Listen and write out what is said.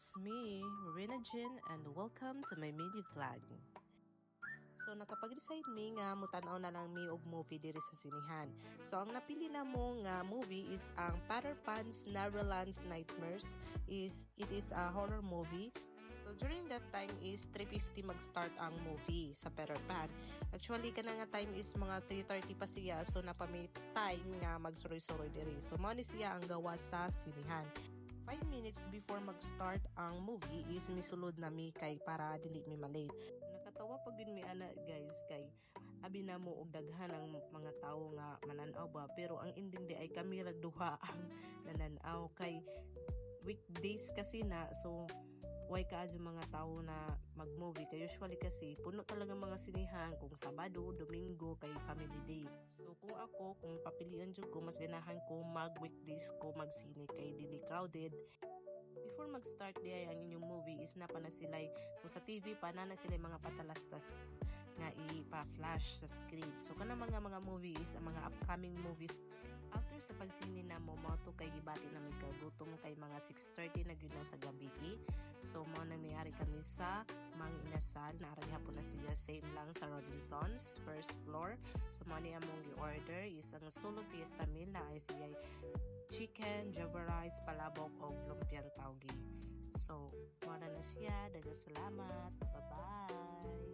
It's me, Rina Jin, and welcome to my mini vlog. So nakapag-decide mi nga mutanaw na lang mi og movie diri sa sinihan. So ang napili na mo nga movie is ang Peter Pan's Neverland's Nightmares. It is a horror movie. So during that time is 3:50 mag-start ang movie sa Peter Pan. Actually kana nga time is mga 3:30 pa siya, so napami time nga magsuroy-suroy diri. So mao ni siya ang gawa sa sinihan. 5 minutes before mag-start ang movie is misulod na mi kay para dili mi malate. Nakatawa pag yun mi ana guys kay abi na mo og daghan ang mga tawo nga mananaw ba, pero ang ending di ay kami ra duha ang nananaw kay weekdays kasi na, so why kaadyo mga tao na mag-movie kay usually kasi puno talaga mga sinihan kung Sabado, Domingo kay family day. So kung papilian jud ko, mas ganahan ko mag-weekdays ko magsine kay dili crowded. Before mag-start di ay ang inyong movie is napana sila kung sa TV pa na sila mga patalastas nga ipa-flash sa screen. So kana mga movie is ang mga upcoming movies. After sa pagsini na mo to kay gibati na may kagutom kay mga 6:30 na gyud na sa gabi. So mao na mayari kami sa Mang Inasal, naarag hapon na siya same lang sa Robinsons first floor. So mao ni among gi-order is ang solo fiesta meal na ay siya chicken, java rice, palabok o lumpiang tawgi. So mao na siya. Daghang salamat. Bye-bye.